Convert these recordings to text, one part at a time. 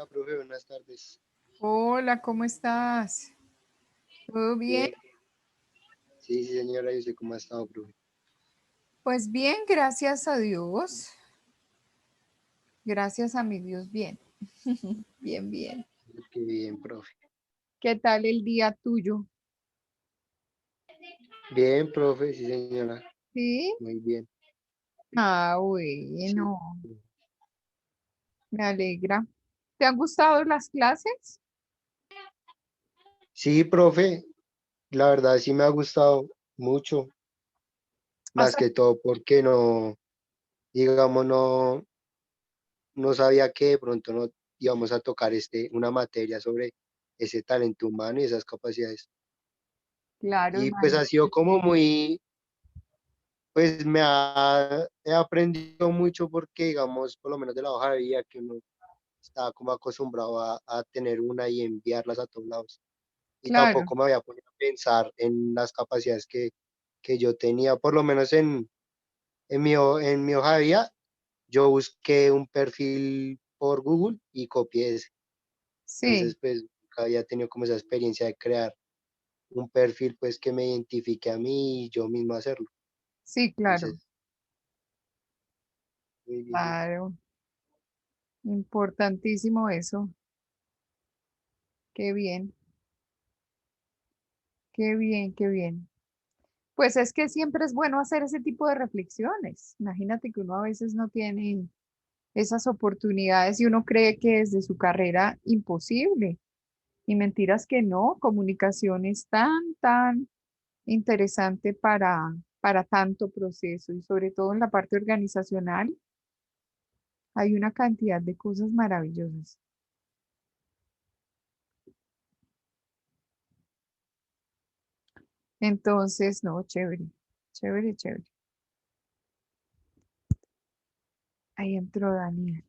Hola, profe, buenas tardes. Hola, ¿cómo estás? ¿Todo bien? Bien. Sí, sí, señora, yo sé cómo ha estado, profe. Pues bien, gracias a Dios. Gracias a mi Dios, bien. Bien, bien. Qué bien, profe. ¿Qué tal el día tuyo? Bien, profe, sí, señora. Sí. Muy bien. Ah, Sí, bueno, me alegra. ¿Te han gustado las clases? sí, profe, la verdad sí me ha gustado mucho, ¿Has- más que todo porque no, digamos, no sabía que de pronto no íbamos a tocar una materia sobre ese talento humano y esas capacidades. Claro, Y pues ha sido como muy, pues he aprendido mucho porque, digamos, por lo menos de la hoja de vida que uno estaba como acostumbrado a tener una y enviarlas a todos lados. Y claro. tampoco me había podido a pensar en las capacidades que yo tenía, por lo menos en mi hoja de vida, yo busqué un perfil por Google y copié ese. Sí, Entonces, pues, nunca había tenido como esa experiencia de crear un perfil, pues, que me identifique a mí y yo mismo hacerlo. sí, claro. Entonces, muy bien. Claro. Importantísimo eso. Qué bien, qué bien, qué bien. Pues es que siempre es bueno hacer ese tipo de reflexiones. Imagínate que uno a veces no tiene esas oportunidades y uno cree que desde su carrera imposible. Y mentiras que no, comunicación es tan interesante para tanto proceso y sobre todo en la parte organizacional hay una cantidad de cosas maravillosas. Entonces, no, chévere, chévere, chévere. Ahí entró Daniel.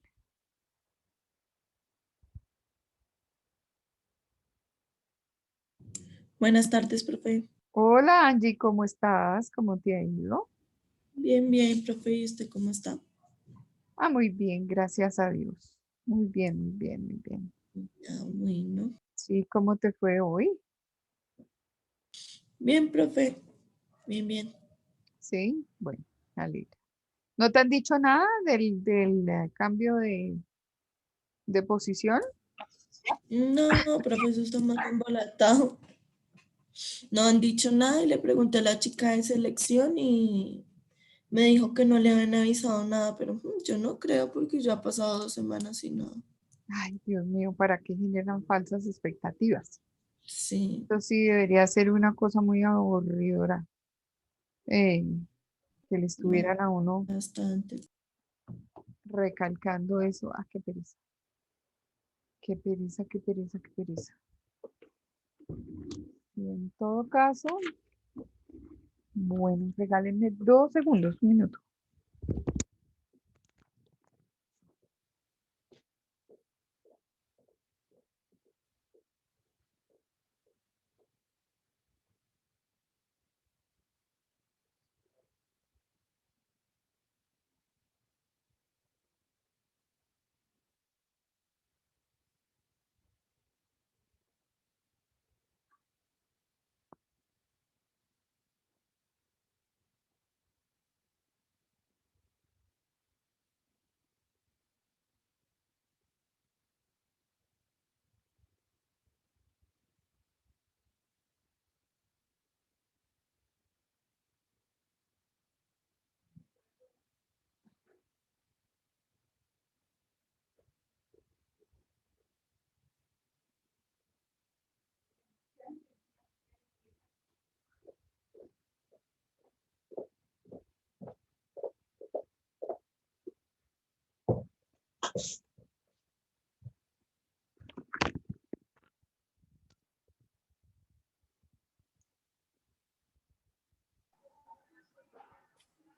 Buenas tardes, profe. Hola Angie, ¿cómo estás? ¿Cómo te ha ido? Bien, bien, profe. ¿Y usted cómo está? Ah, muy bien, gracias a Dios. Muy bien, muy bien, muy bien. Ah, bueno. Sí, ¿cómo te fue hoy? Bien, profe. Bien, bien. Sí, bueno, me alegra. ¿No te han dicho nada del cambio de posición? No, profe, eso está más embolatado. No han dicho nada y le pregunté a la chica de selección y me dijo que no le habían avisado nada, pero yo no creo porque ya ha pasado 2 semanas y nada. Ay, Dios mío, ¿para qué generan falsas expectativas? Sí, Esto sí debería ser una cosa muy aburridora, eh, que le estuvieran a uno bastante. recalcando eso. Ah, qué pereza, qué pereza, qué pereza, qué pereza. Y en todo caso, bueno, regálenme 2 segundos, un minuto.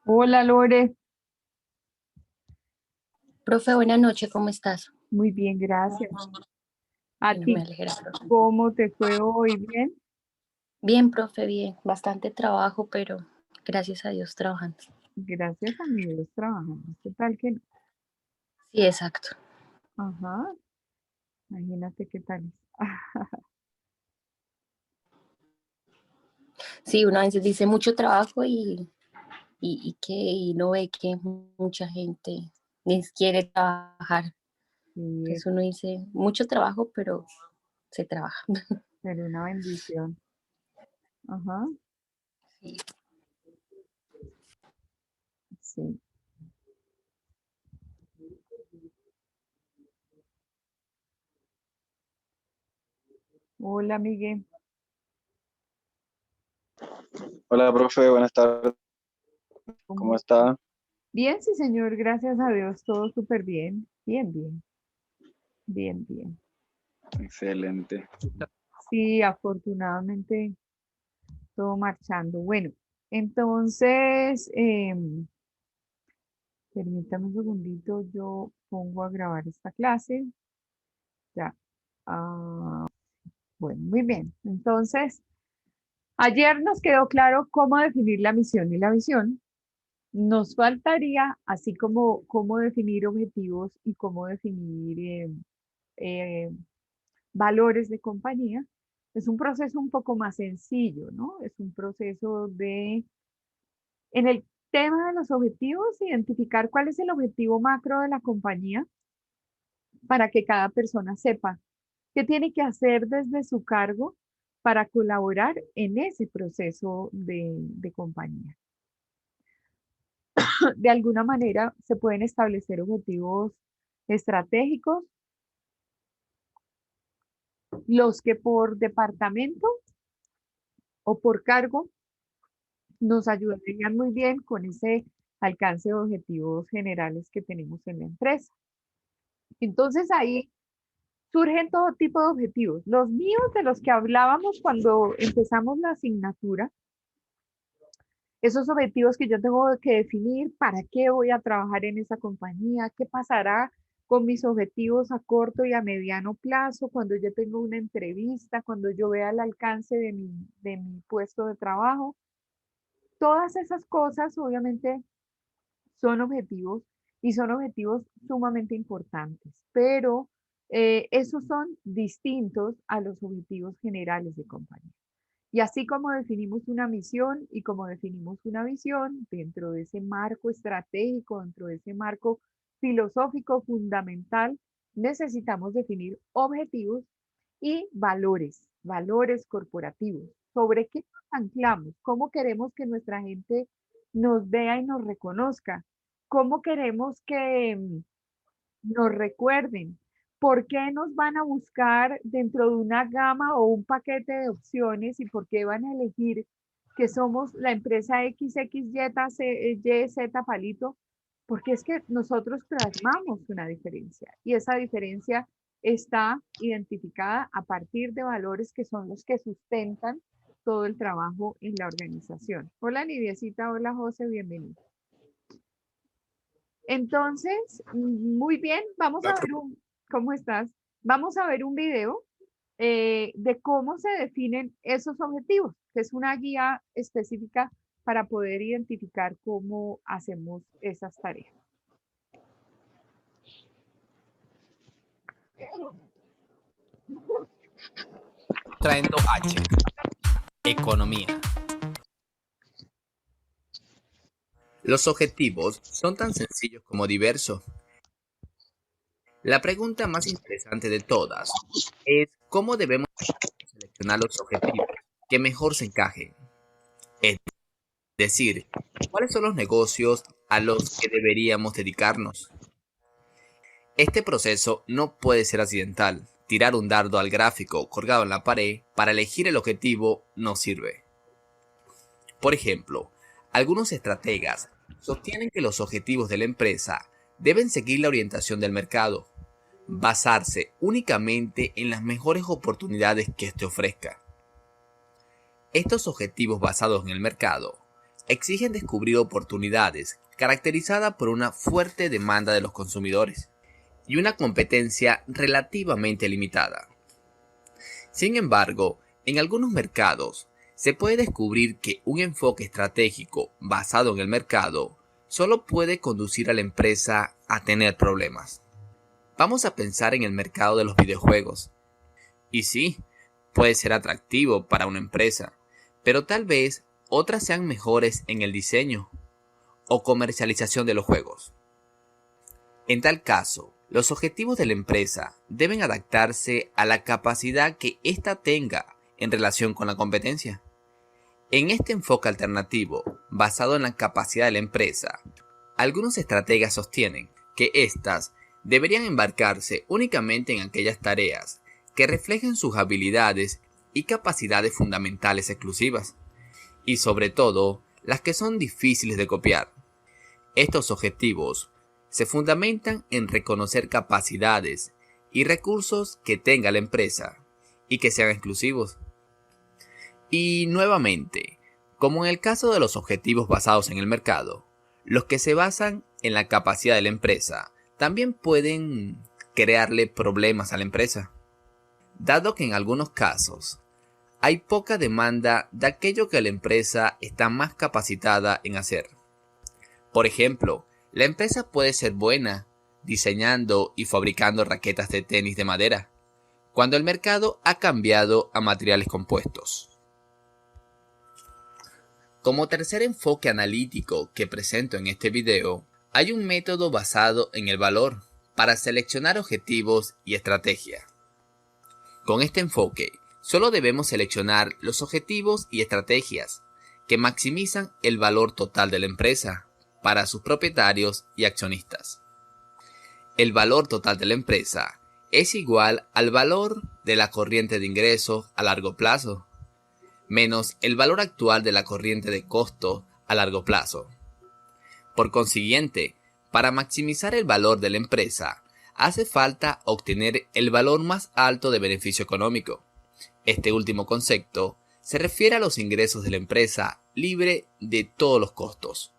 Hola Lore, Profe, buenas noches, ¿cómo estás? muy bien, gracias. ¿A Bueno, me ti alegra, profe. cómo te fue hoy? ¿Bien? Bien, profe, bien. Bastante trabajo, pero gracias a Dios trabajando. Gracias a mi Dios trabajamos. ¿Qué tal que no? Sí, exacto. Ajá. Imagínate qué tal. Sí, uno a veces dice mucho trabajo y no ve que mucha gente ni quiere trabajar. Sí, Entonces uno dice mucho trabajo, pero se trabaja. sería una bendición. Ajá, Sí. sí. Hola, Miguel. Hola, profe, buenas tardes. ¿Cómo ¿Cómo estás? está? Bien, sí, señor, gracias a Dios, todo súper bien. Bien, bien, bien, bien. Excelente. Sí, afortunadamente todo marchando. Bueno, entonces, permítame un segundito, yo pongo a grabar esta clase. Ya. Ah, bueno, muy bien. Entonces, ayer nos quedó claro cómo definir la misión y la visión. Nos faltaría, así como cómo definir objetivos y cómo definir eh, valores de compañía. Es un proceso un poco más sencillo, ¿no? Es un proceso en el tema de los objetivos, identificar cuál es el objetivo macro de la compañía para que cada persona sepa qué tiene que hacer desde su cargo para colaborar en ese proceso de compañía. De alguna manera se pueden establecer objetivos estratégicos, los que por departamento o por cargo nos ayudarían muy bien con ese alcance de objetivos generales que tenemos en la empresa. Entonces ahí surgen todo tipo de objetivos. Los míos de los que hablábamos cuando empezamos la asignatura, esos objetivos que yo tengo que definir, para qué voy a trabajar en esa compañía, qué pasará con mis objetivos a corto y a mediano plazo, cuando yo tengo una entrevista, cuando yo vea el alcance de mi puesto de trabajo. Todas esas cosas obviamente son objetivos y son objetivos sumamente importantes, pero esos son distintos a los objetivos generales de compañía. Y así como definimos una misión y como definimos una visión dentro de ese marco estratégico, dentro de ese marco filosófico fundamental, necesitamos definir objetivos y valores, valores corporativos. ¿Sobre qué nos anclamos? ¿Cómo queremos que nuestra gente nos vea y nos reconozca? ¿Cómo queremos que nos recuerden? ¿Por qué nos van a buscar dentro de una gama o un paquete de opciones y por qué van a elegir que somos la empresa XXYZ Palito? Porque es que nosotros plasmamos una diferencia y esa diferencia está identificada a partir de valores que son los que sustentan todo el trabajo en la organización. Hola Nidiecita, hola José, bienvenido. Entonces, muy bien, vamos a ver ¿cómo estás? Vamos a ver un video de cómo se definen esos objetivos, que es una guía específica para poder identificar cómo hacemos esas tareas. Trayendo H. Economía. Los objetivos son tan sencillos como diversos. La pregunta más interesante de todas es cómo debemos seleccionar los objetivos que mejor se encajen. Es decir, cuáles son los negocios a los que deberíamos dedicarnos. Este proceso no puede ser accidental. Tirar un dardo al gráfico colgado en la pared para elegir el objetivo no sirve. Por ejemplo, algunos estrategas sostienen que los objetivos de la empresa deben seguir la orientación del mercado, basarse únicamente en las mejores oportunidades que éste ofrezca. Estos objetivos basados en el mercado exigen descubrir oportunidades caracterizadas por una fuerte demanda de los consumidores y una competencia relativamente limitada. Sin embargo, en algunos mercados se puede descubrir que un enfoque estratégico basado en el mercado solo puede conducir a la empresa a tener problemas. Vamos a pensar en el mercado de los videojuegos. Y sí, puede ser atractivo para una empresa, pero tal vez otras sean mejores en el diseño o comercialización de los juegos. En tal caso, los objetivos de la empresa deben adaptarse a la capacidad que ésta tenga en relación con la competencia. En este enfoque alternativo, basado en la capacidad de la empresa, algunos estrategas sostienen que éstas deberían embarcarse únicamente en aquellas tareas que reflejen sus habilidades y capacidades fundamentales exclusivas, y sobre todo las que son difíciles de copiar. Estos objetivos se fundamentan en reconocer capacidades y recursos que tenga la empresa y que sean exclusivos. Y nuevamente, como en el caso de los objetivos basados en el mercado, los que se basan en la capacidad de la empresa también pueden crearle problemas a la empresa, dado que en algunos casos hay poca demanda de aquello que la empresa está más capacitada en hacer. Por ejemplo, la empresa puede ser buena diseñando y fabricando raquetas de tenis de madera, cuando el mercado ha cambiado a materiales compuestos. Como tercer enfoque analítico que presento en este video, hay un método basado en el valor para seleccionar objetivos y estrategia. Con este enfoque, solo debemos seleccionar los objetivos y estrategias que maximizan el valor total de la empresa para sus propietarios y accionistas. El valor total de la empresa es igual al valor de la corriente de ingresos a largo plazo, menos el valor actual de la corriente de costos a largo plazo. Por consiguiente, para maximizar el valor de la empresa, hace falta obtener el valor más alto de beneficio económico. Este último concepto se refiere a los ingresos de la empresa libre de todos los costos.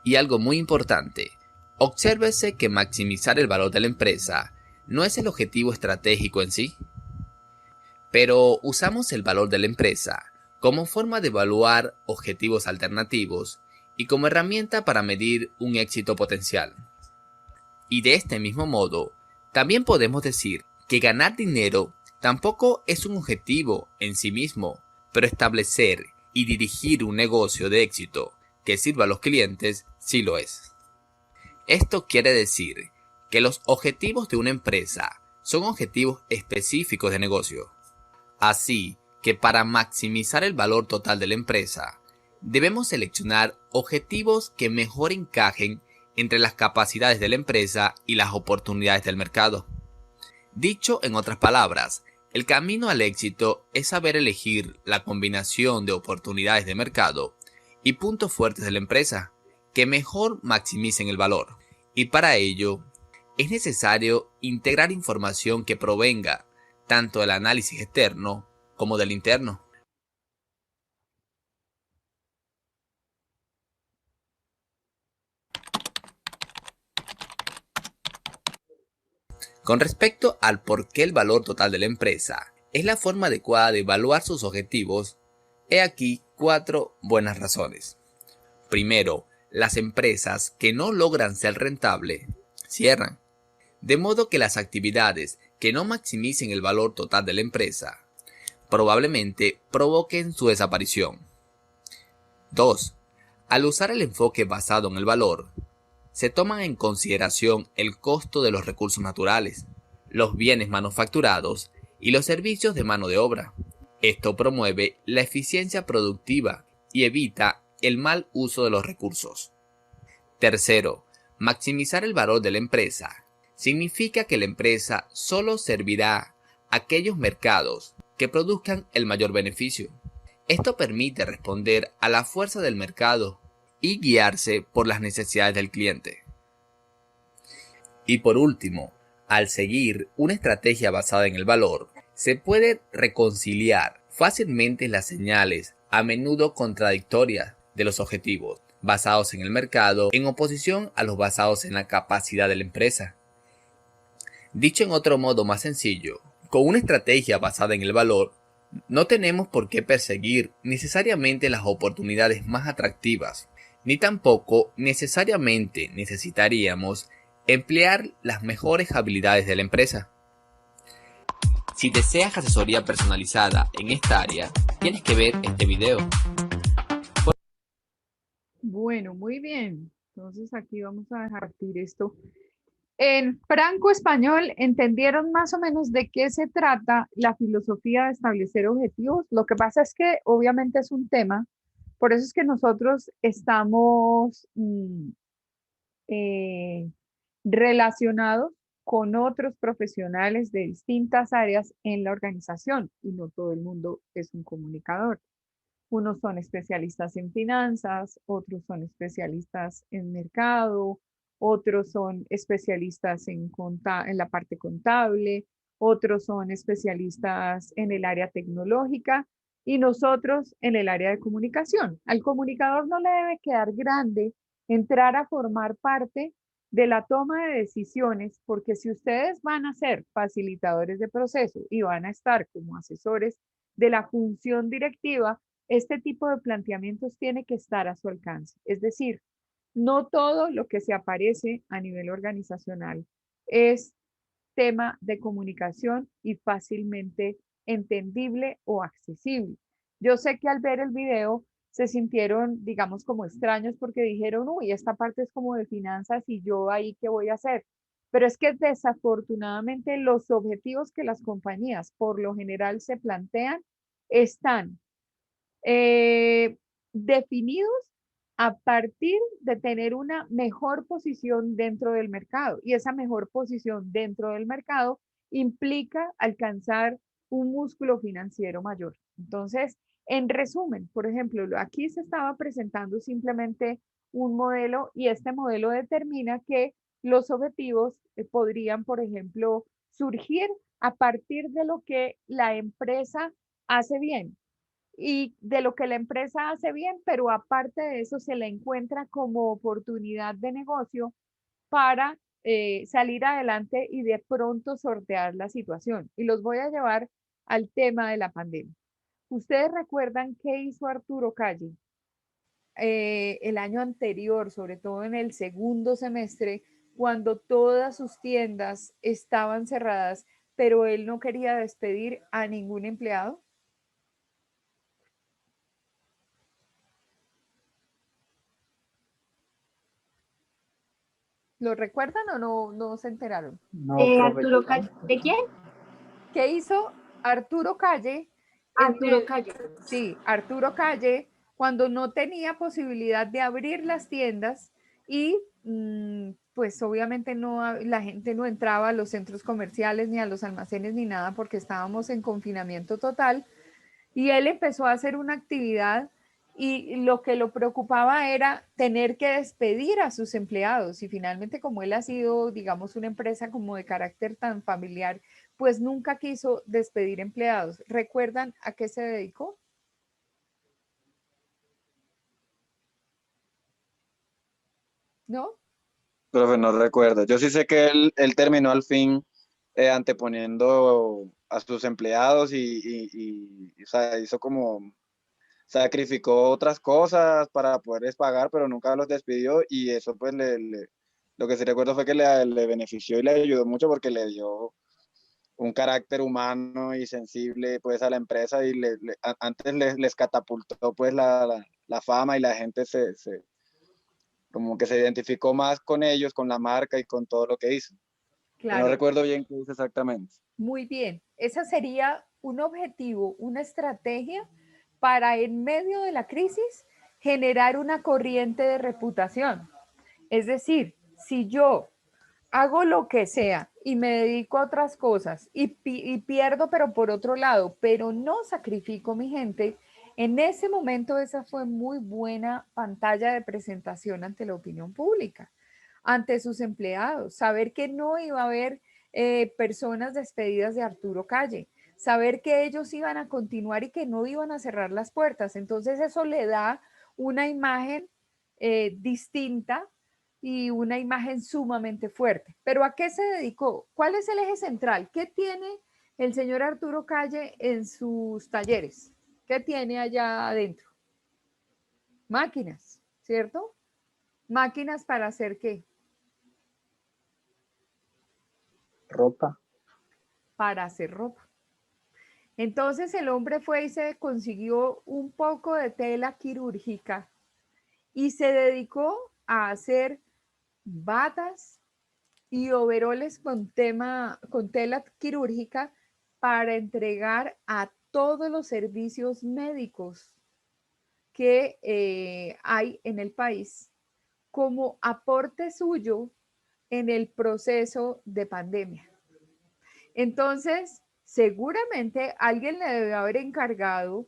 Y algo muy importante, obsérvese que maximizar el valor de la empresa no es el objetivo estratégico en sí, pero usamos el valor de la empresa como forma de evaluar objetivos alternativos y como herramienta para medir un éxito potencial. Y de este mismo modo, también podemos decir que ganar dinero tampoco es un objetivo en sí mismo, pero establecer y dirigir un negocio de éxito que sirva a los clientes sí lo es. Esto quiere decir que los objetivos de una empresa son objetivos específicos de negocio. Así que para maximizar el valor total de la empresa, debemos seleccionar objetivos que mejor encajen entre las capacidades de la empresa y las oportunidades del mercado. Dicho en otras palabras, el camino al éxito es saber elegir la combinación de oportunidades de mercado y puntos fuertes de la empresa que mejor maximicen el valor. Y para ello, es necesario integrar información que provenga tanto del análisis externo como del interno. Con respecto al por qué el valor total de la empresa es la forma adecuada de evaluar sus objetivos, he aquí 4 buenas razones. Primero, las empresas que no logran ser rentables cierran, de modo que las actividades que no maximicen el valor total de la empresa probablemente provoquen su desaparición. 2. Al usar el enfoque basado en el valor, se toman en consideración el costo de los recursos naturales, los bienes manufacturados y los servicios de mano de obra. Esto promueve la eficiencia productiva y evita el mal uso de los recursos. Tercero, maximizar el valor de la empresa significa que la empresa solo servirá a aquellos mercados que produzcan el mayor beneficio. Esto permite responder a la fuerza del mercado y guiarse por las necesidades del cliente. Y por último, al seguir una estrategia basada en el valor, se puede reconciliar fácilmente las señales a menudo contradictorias de los objetivos basados en el mercado en oposición a los basados en la capacidad de la empresa. Dicho en otro modo más sencillo, con una estrategia basada en el valor, no tenemos por qué perseguir necesariamente las oportunidades más atractivas, ni tampoco necesariamente necesitaríamos Emplear las mejores habilidades de la empresa. Si deseas asesoría personalizada en esta área, tienes que ver este video. Bueno, muy bien. Entonces aquí vamos a dejar esto. En franco español, ¿entendieron más o menos de qué se trata la filosofía de establecer objetivos? Lo que pasa es que obviamente es un tema, por eso es que nosotros estamos eh, relacionados con otros profesionales de distintas áreas en la organización y no todo el mundo es un comunicador. Unos son especialistas en finanzas, otros son especialistas en mercado, otros son especialistas en la parte contable, otros son especialistas en el área tecnológica y nosotros en el área de comunicación. Al comunicador no le debe quedar grande entrar a formar parte de la toma de decisiones, porque si ustedes van a ser facilitadores de proceso y van a estar como asesores de la función directiva, este tipo de planteamientos tiene que estar a su alcance. Es decir, no todo lo que se aparece a nivel organizacional es tema de comunicación y fácilmente entendible o accesible. Yo sé que al ver el video se sintieron, digamos, como extraños porque dijeron, uy, esta parte es como de finanzas y yo ahí qué voy a hacer. Pero es que desafortunadamente los objetivos que las compañías por lo general se plantean están eh, definidos a partir de tener una mejor posición dentro del mercado. Y esa mejor posición dentro del mercado implica alcanzar un músculo financiero mayor. Entonces, en resumen, por ejemplo, aquí se estaba presentando simplemente un modelo y este modelo determina que los objetivos podrían, por ejemplo, surgir a partir de lo que la empresa hace bien y de lo que la empresa hace bien, pero aparte de eso se le encuentra como oportunidad de negocio para salir adelante y de pronto sortear la situación. Y los voy a llevar al tema de la pandemia. ¿Ustedes recuerdan qué hizo Arturo Calle el año anterior, sobre todo en el segundo semestre, cuando todas sus tiendas estaban cerradas, pero él no quería despedir a ningún empleado? ¿Lo recuerdan o no se enteraron? No, profe, Arturo Calle. ¿De quién? ¿Qué hizo Arturo Calle Arturo Calle. sí, Arturo Calle, cuando no tenía posibilidad de abrir las tiendas y pues obviamente la gente no entraba a los centros comerciales ni a los almacenes ni nada porque estábamos en confinamiento total y él empezó a hacer una actividad y lo que lo preocupaba era tener que despedir a sus empleados y finalmente como él ha sido, digamos, una empresa como de carácter tan familiar, pues nunca quiso despedir empleados. ¿Recuerdan a qué se dedicó? ¿No? Profe, no recuerdo. Yo sí sé que él terminó al fin anteponiendo a sus empleados o sea, hizo como, sacrificó otras cosas para poderles pagar, pero nunca los despidió y eso pues lo que sí recuerdo fue que le benefició y le ayudó mucho porque le dio un carácter humano y sensible pues a la empresa y antes les catapultó pues la fama y la gente como que se identificó más con ellos, con la marca y con todo lo que hizo. Pero no Claro, recuerdo bien qué hizo exactamente. muy bien. Esa sería un objetivo, una estrategia para en medio de la crisis generar una corriente de reputación. Es decir, si yo hago lo que sea y me dedico a otras cosas y pierdo, pero por otro lado, pero no sacrifico mi gente, en ese momento esa fue muy buena pantalla de presentación ante la opinión pública, ante sus empleados, saber que no iba a haber personas despedidas de Arturo Calle, saber que ellos iban a continuar y que no iban a cerrar las puertas. Entonces eso le da una imagen distinta y una imagen sumamente fuerte. Pero ¿a qué se dedicó? ¿Cuál es el eje central? ¿Qué tiene el señor Arturo Calle en sus talleres? ¿Qué tiene allá adentro? Máquinas, ¿cierto? Máquinas para hacer qué? ropa. Para hacer ropa. Entonces el hombre fue y se consiguió un poco de tela quirúrgica y se dedicó a hacer batas y overoles con tela quirúrgica para entregar a todos los servicios médicos que hay en el país como aporte suyo en el proceso de pandemia. Entonces, seguramente alguien le debe haber encargado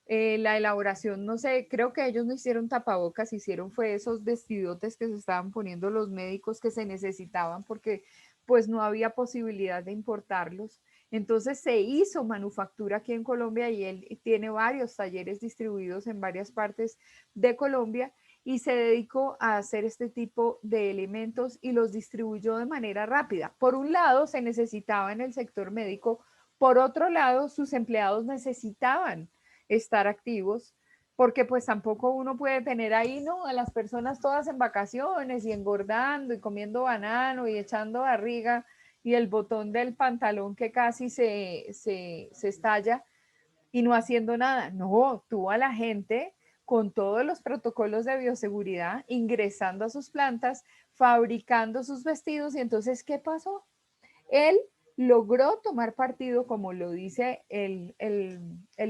la elaboración, no sé, creo que ellos no hicieron tapabocas, hicieron fue esos vestidotes que se estaban poniendo los médicos que se necesitaban porque pues no había posibilidad de importarlos. Entonces se hizo manufactura aquí en Colombia y él tiene varios talleres distribuidos en varias partes de Colombia y se dedicó a hacer este tipo de elementos y los distribuyó de manera rápida. Por un lado, se necesitaba en el sector médico, por otro lado, sus empleados necesitaban estar activos, porque pues tampoco uno puede tener ahí, ¿no? A las personas todas en vacaciones y engordando y comiendo banano y echando barriga y el botón del pantalón que casi se estalla y no haciendo nada. No, tuvo a la gente con todos los protocolos de bioseguridad ingresando a sus plantas, fabricando sus vestidos y entonces, ¿qué pasó? Él logró tomar partido, como lo dice el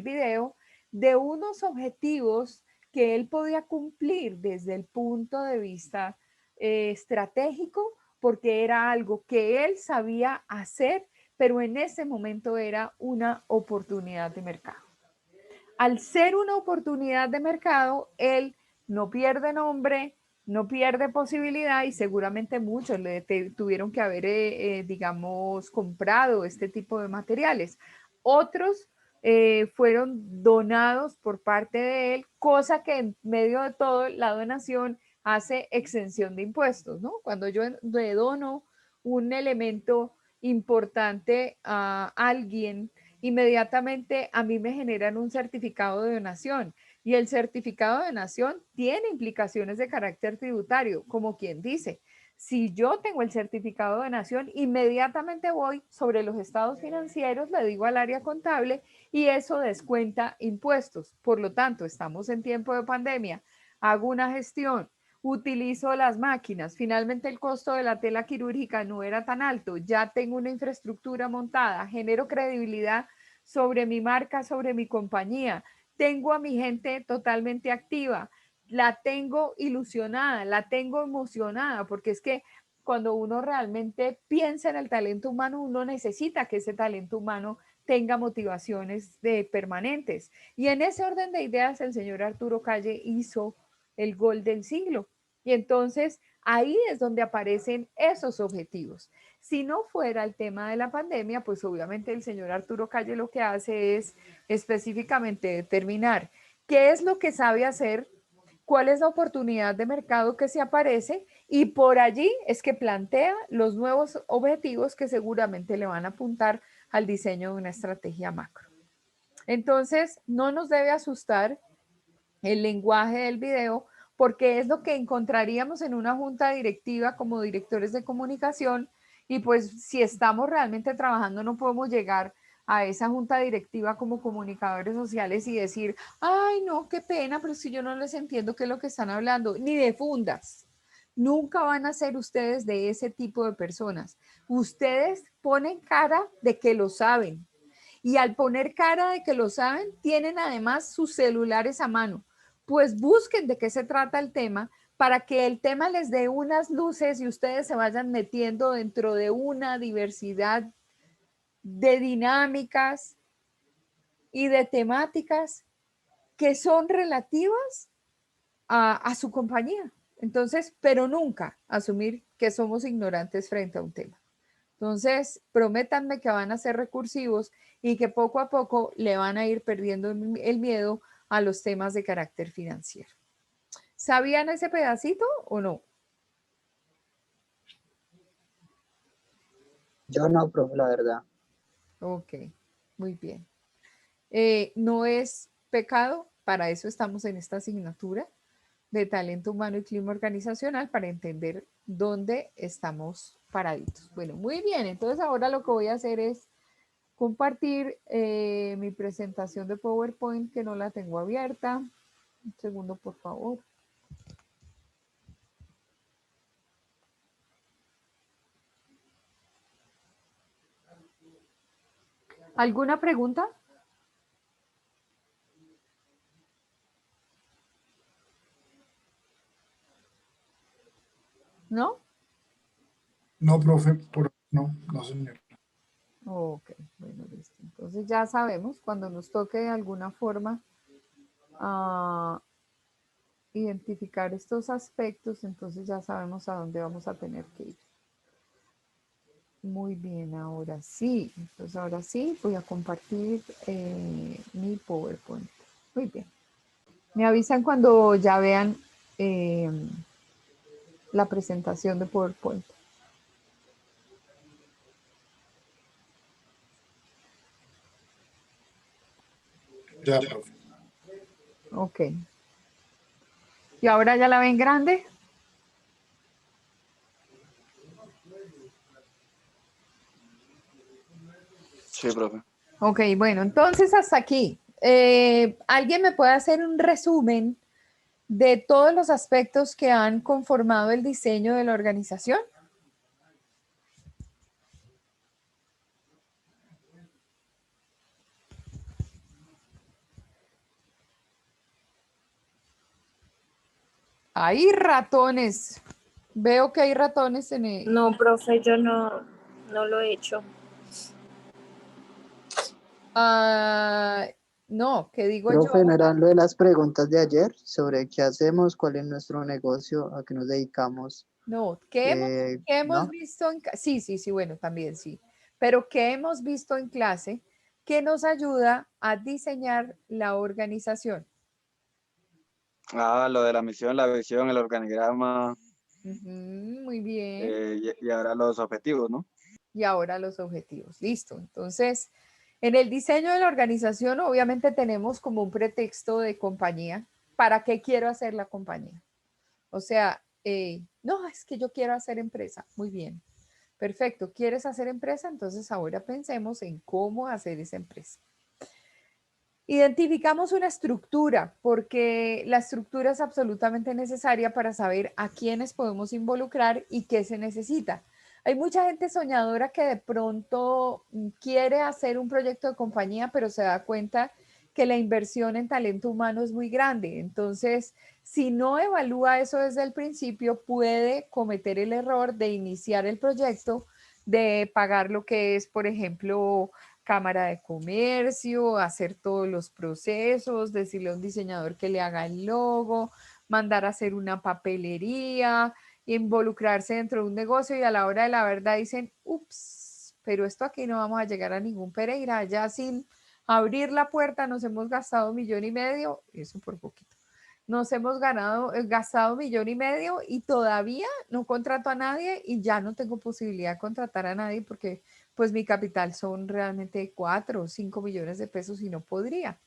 video, de unos objetivos que él podía cumplir desde el punto de vista estratégico, porque era algo que él sabía hacer, pero en ese momento era una oportunidad de mercado. Al ser una oportunidad de mercado, él no pierde nombre, no pierde posibilidad y seguramente muchos le tuvieron que haber, digamos, comprado este tipo de materiales. Otros fueron donados por parte de él, cosa que en medio de todo la donación hace exención de impuestos, ¿no? Cuando yo le dono un elemento importante a alguien, inmediatamente a mí me generan un certificado de donación y el certificado de donación tiene implicaciones de carácter tributario, como quien dice, si yo tengo el certificado de donación, inmediatamente voy sobre los estados financieros, le digo al área contable y eso descuenta impuestos. Por lo tanto, estamos en tiempo de pandemia, hago una gestión, utilizo las máquinas, finalmente el costo de la tela quirúrgica no era tan alto, ya tengo una infraestructura montada, genero credibilidad sobre mi marca, sobre mi compañía, tengo a mi gente totalmente activa, la tengo ilusionada, la tengo emocionada, porque es que cuando uno realmente piensa en el talento humano, uno necesita que ese talento humano tenga motivaciones permanentes. Y en ese orden de ideas, el señor Arturo Calle hizo el gol del siglo. Y entonces ahí es donde aparecen esos objetivos. Si no fuera el tema de la pandemia, pues obviamente el señor Arturo Calle lo que hace es específicamente determinar qué es lo que sabe hacer, cuál es la oportunidad de mercado que se aparece y por allí es que plantea los nuevos objetivos que seguramente le van a apuntar al diseño de una estrategia macro. Entonces, no nos debe asustar el lenguaje del video, porque es lo que encontraríamos en una junta directiva como directores de comunicación y pues si estamos realmente trabajando no podemos llegar a esa junta directiva como comunicadores sociales y decir, ay no, qué pena, pero si yo no les entiendo qué es lo que están hablando, ni de fundas. Nunca van a ser ustedes de ese tipo de personas. Ustedes ponen cara de que lo saben. Y al poner cara de que lo saben, tienen además sus celulares a mano. Pues busquen de qué se trata el tema para que el tema les dé unas luces y ustedes se vayan metiendo dentro de una diversidad de dinámicas y de temáticas que son relativas a su compañía. Entonces, pero nunca asumir que somos ignorantes frente a un tema. Entonces, prométanme que van a ser recursivos y que poco a poco le van a ir perdiendo el miedo a los temas de carácter financiero. ¿Sabían ese pedacito o no? Yo no, profe, la verdad. Ok, muy bien. No es pecado, para eso estamos en esta asignatura. de talento humano y clima organizacional para entender dónde estamos paraditos. Bueno, muy bien, entonces ahora lo que voy a hacer es compartir mi presentación de PowerPoint, que no la tengo abierta. Un segundo, por favor. ¿Alguna pregunta? ¿No? No, profe, no, señor. Ok, bueno, listo. Entonces ya sabemos, cuando nos toque de alguna forma identificar estos aspectos, entonces ya sabemos a dónde vamos a tener que ir. Muy bien, ahora sí. Entonces ahora sí voy a compartir mi PowerPoint. Muy bien. Me avisan cuando ya vean la presentación de PowerPoint. Ya, profe. Ok. ¿Y ahora ya la ven grande? Sí, profe. Ok, bueno, entonces hasta aquí. ¿Alguien me puede hacer un resumen de todos los aspectos que han conformado el diseño de la organización? Hay ratones. Veo que hay ratones en el... No, profe, yo no lo he hecho. No, ¿qué digo yo? Profe, ¿no eran lo de las preguntas de ayer sobre qué hacemos, cuál es nuestro negocio, a qué nos dedicamos? No, ¿qué hemos ¿No? visto en sí, bueno, también sí. Pero ¿qué hemos visto en clase que nos ayuda a diseñar la organización? Lo de la misión, la visión, el organigrama Muy bien. y ahora los objetivos, ¿no? Y ahora los objetivos. Listo. Entonces, en el diseño de la organización, obviamente tenemos como un pretexto de compañía. ¿Para qué quiero hacer la compañía? O sea, no, es que yo quiero hacer empresa. Muy bien. Perfecto. ¿Quieres hacer empresa? Entonces ahora pensemos en cómo hacer esa empresa. Identificamos una estructura, porque la estructura es absolutamente necesaria para saber a quiénes podemos involucrar y qué se necesita. Hay mucha gente soñadora que de pronto quiere hacer un proyecto de compañía, pero se da cuenta que la inversión en talento humano es muy grande. Entonces, si no evalúa eso desde el principio, puede cometer el error de iniciar el proyecto, de pagar lo que es, por ejemplo, Cámara de Comercio, hacer todos los procesos, decirle a un diseñador que le haga el logo, mandar a hacer una papelería, involucrarse dentro de un negocio y a la hora de la verdad dicen, ups, pero esto aquí no vamos a llegar a ningún Pereira, ya sin abrir la puerta nos hemos gastado 1,5 millones, eso por poquito. Nos hemos gastado 1,5 millones y todavía no contrato a nadie y ya no tengo posibilidad de contratar a nadie porque pues mi capital son realmente 4 o 5 millones de pesos y no podría.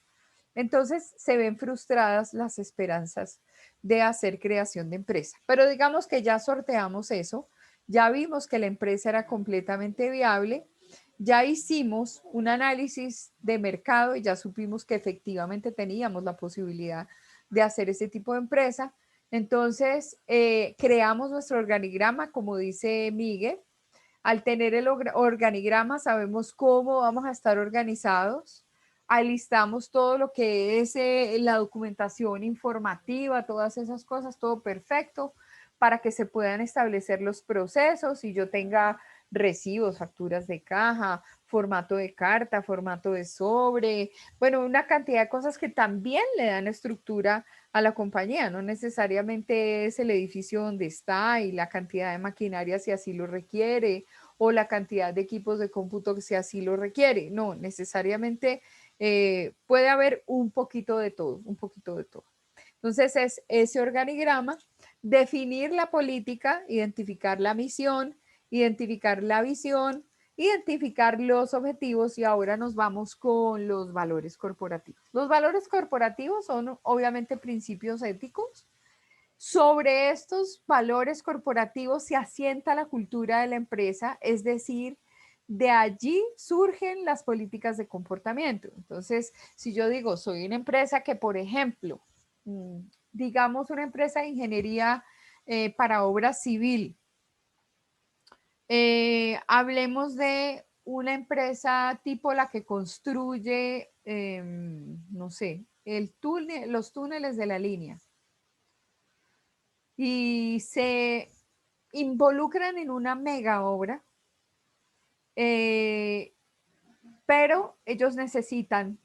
Entonces se ven frustradas las esperanzas de hacer creación de empresa. Pero digamos que ya sorteamos eso, ya vimos que la empresa era completamente viable, ya hicimos un análisis de mercado y ya supimos que efectivamente teníamos la posibilidad de hacer ese tipo de empresa. Entonces, creamos nuestro organigrama, como dice Miguel. Al tener el organigrama, sabemos cómo vamos a estar organizados. Alistamos todo lo que es la documentación informativa, todas esas cosas, todo perfecto, para que se puedan establecer los procesos y yo tenga recibos, facturas de caja, formato de carta, formato de sobre, bueno, una cantidad de cosas que también le dan estructura a la compañía. No necesariamente es el edificio donde está y la cantidad de maquinaria si así lo requiere o la cantidad de equipos de cómputo si así lo requiere. No, necesariamente puede haber un poquito de todo, un poquito de todo. Entonces es ese organigrama, definir la política, identificar la misión, identificar la visión, identificar los objetivos y ahora nos vamos con los valores corporativos. Los valores corporativos son obviamente principios éticos Sobre estos valores corporativos se asienta la cultura de la empresa, es decir, de allí surgen las políticas de comportamiento. Entonces, si yo digo, soy una empresa que, por ejemplo, digamos una empresa de ingeniería para obra civil, hablemos de una empresa tipo la que construye, no sé, los túneles de la línea y se involucran en una mega obra, pero ellos necesitan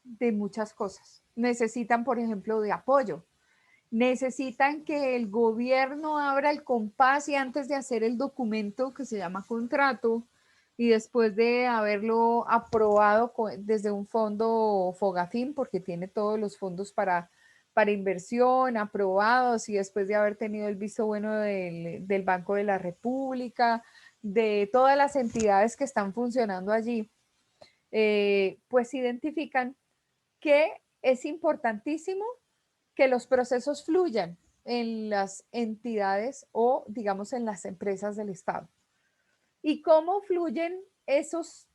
de muchas cosas. Necesitan, por ejemplo, de apoyo. Necesitan que el gobierno abra el compás y antes de hacer el documento que se llama contrato y después de haberlo aprobado desde un fondo Fogafín, porque tiene todos los fondos para inversión aprobados y después de haber tenido el visto bueno del Banco de la República, de todas las entidades que están funcionando allí, pues identifican que es importantísimo que los procesos fluyan en las entidades o, digamos, en las empresas del Estado. ¿Y cómo fluyen esas